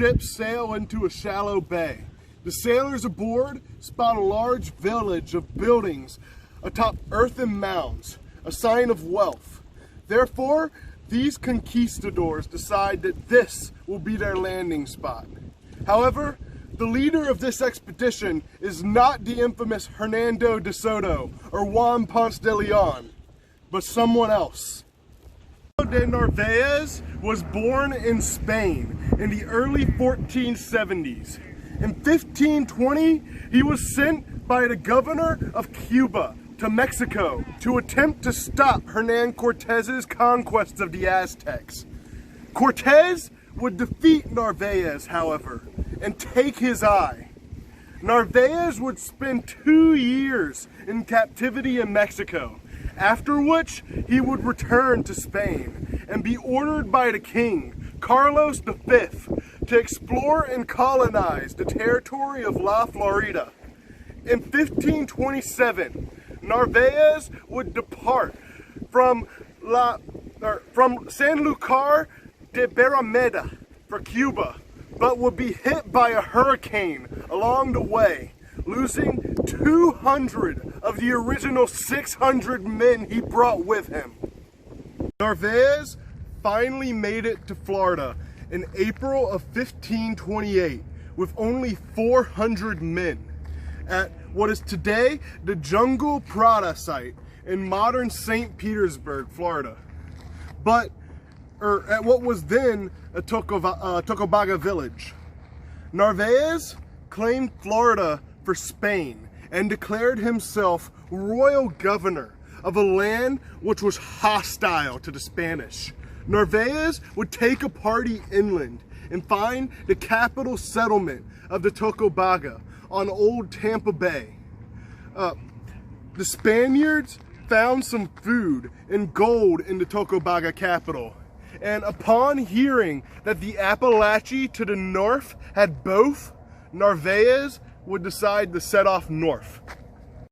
ships sail into a shallow bay. The sailors aboard spot a large village of buildings atop earthen mounds, a sign of wealth. Therefore, these conquistadors decide that this will be their landing spot. However, the leader of this expedition is not the infamous Hernando de Soto or Juan Ponce de Leon, but someone else. De Narvaez was born in Spain in the early 1470s. In 1520, he was sent by the governor of Cuba to Mexico to attempt to stop Hernan Cortez's conquest of the Aztecs. Cortez would defeat Narvaez, however, and take his eye. Narvaez would spend 2 years in captivity in Mexico, after which he would return to Spain and be ordered by the king, Carlos V, to explore and colonize the territory of La Florida. In 1527, Narvaez would depart from Sanlúcar de Barrameda for Cuba, but would be hit by a hurricane along the way, losing 200 of the original 600 men he brought with him. Narvaez finally made it to Florida in April of 1528 with only 400 men at what is today the Jungle Prada site in modern St. Petersburg, Florida, at what was then a Tocobaga village. Narvaez claimed Florida for Spain and declared himself royal governor of a land which was hostile to the Spanish. Narvaez would take a party inland and find the capital settlement of the Tocobaga on Old Tampa Bay. The Spaniards found some food and gold in the Tocobaga capital, and upon hearing that the Appalachee to the north had both, Narvaez would decide to set off north.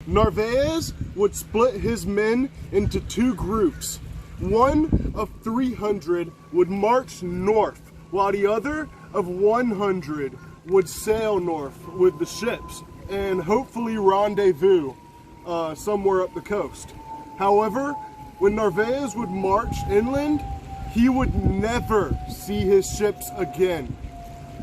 Narvaez would split his men into 2 groups. One of 300 would march north, while the other of 100 would sail north with the ships and hopefully rendezvous somewhere up the coast. However, when Narvaez would march inland, he would never see his ships again.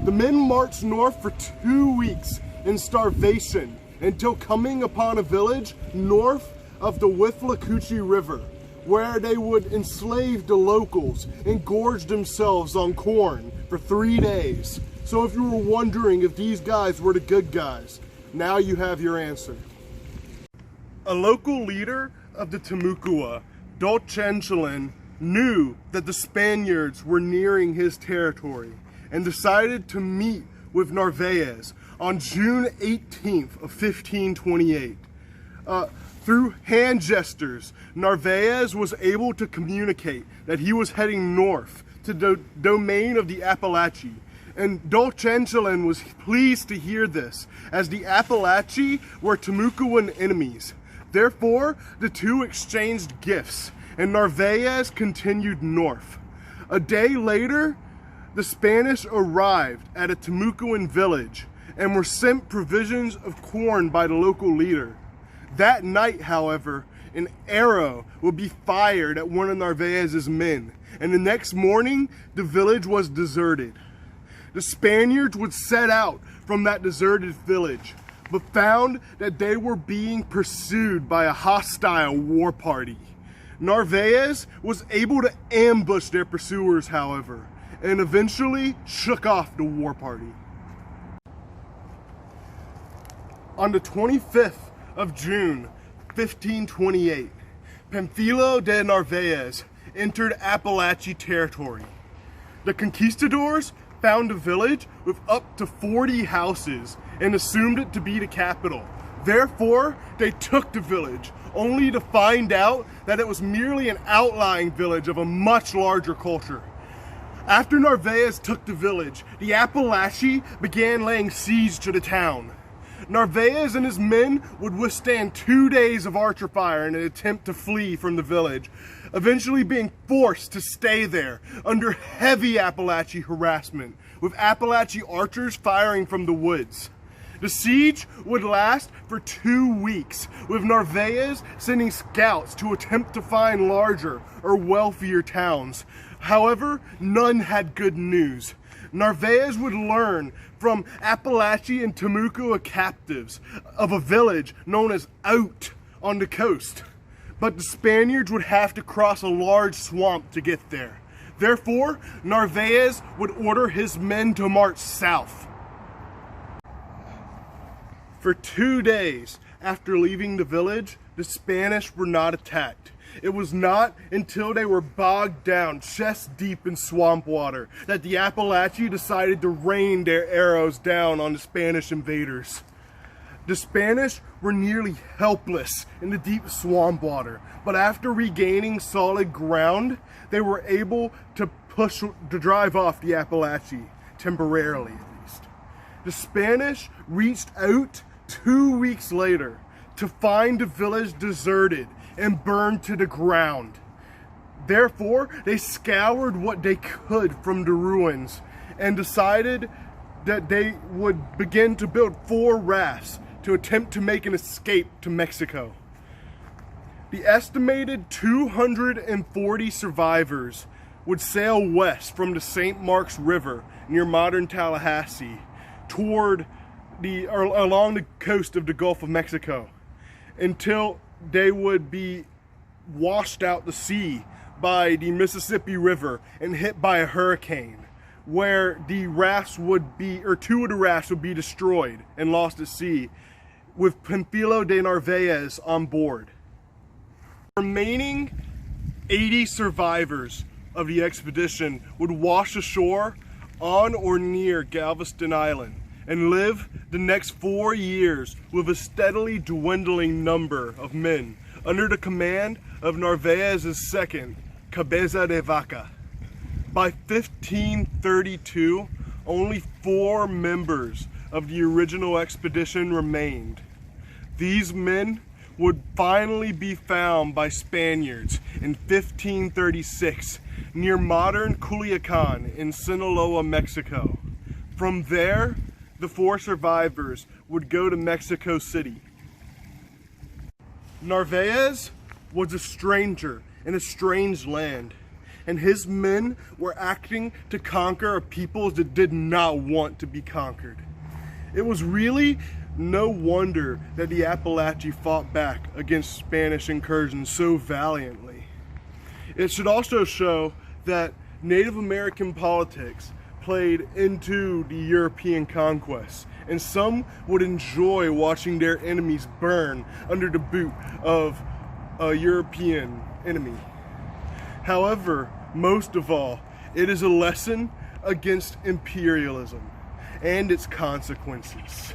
The men marched north for 2 weeks in starvation until coming upon a village north of the Withlacoochee River, where they would enslave the locals and gorge themselves on corn for 3 days. So if you were wondering if these guys were the good guys, now you have your answer. A local leader of the Timucua, Dolcenchalin, knew that the Spaniards were nearing his territory and decided to meet with Narvaez on June 18th of 1528. Through hand gestures, Narvaez was able to communicate that he was heading north to the domain of the Appalachee, and Dolcenchalin was pleased to hear this, as the Appalachee were Timucuan enemies. Therefore, the two exchanged gifts, and Narvaez continued north. A day later, the Spanish arrived at a Timucuan village and were sent provisions of corn by the local leader. That night, however, an arrow would be fired at one of Narvaez's men, and the next morning, the village was deserted. The Spaniards would set out from that deserted village, but found that they were being pursued by a hostile war party. Narvaez was able to ambush their pursuers, however, and eventually shook off the war party. On the 25th of June, 1528, Pamphilo de Narvaez entered Appalachee territory. The conquistadors found a village with up to 40 houses and assumed it to be the capital. Therefore, they took the village, only to find out that it was merely an outlying village of a much larger culture. After Narvaez took the village, the Appalachee began laying siege to the town. Narvaez and his men would withstand 2 days of archer fire in an attempt to flee from the village, eventually being forced to stay there under heavy Appalachee harassment, with Appalachian archers firing from the woods. The siege would last for 2 weeks, with Narvaez sending scouts to attempt to find larger or wealthier towns. However, none had good news. Narvaez would learn from Appalachian and Timucua captives of a village known as Out on the coast. But the Spaniards would have to cross a large swamp to get there. Therefore, Narvaez would order his men to march south. For 2 days after leaving the village, the Spanish were not attacked. It was not until they were bogged down chest deep in swamp water that the Appalachians decided to rain their arrows down on the Spanish invaders. The Spanish were nearly helpless in the deep swamp water, but after regaining solid ground, they were able to drive off the Appalachians, temporarily at least. The Spanish reached Out 2 weeks later to find the village deserted and burned to the ground. Therefore, they scoured what they could from the ruins and decided that they would begin to build 4 rafts to attempt to make an escape to Mexico. The estimated 240 survivors would sail west from the St. Marks River near modern Tallahassee along the coast of the Gulf of Mexico until they would be washed out to sea by the Mississippi River and hit by a hurricane, where the rafts would be, or 2 of the rafts would be destroyed and lost at sea, with Panfilo de Narvaez on board. The remaining 80 survivors of the expedition would wash ashore on or near Galveston Island and live the next 4 years with a steadily dwindling number of men under the command of Narvaez's second, Cabeza de Vaca. By 1532, only 4 members of the original expedition remained. These men would finally be found by Spaniards in 1536 near modern Culiacan in Sinaloa, Mexico. From there, the 4 survivors would go to Mexico City. Narvaez was a stranger in a strange land, and his men were acting to conquer a people that did not want to be conquered. It was really no wonder that the Appalachians fought back against Spanish incursions so valiantly. It should also show that Native American politics played into the European conquest, and some would enjoy watching their enemies burn under the boot of a European enemy. However, most of all, it is a lesson against imperialism and its consequences.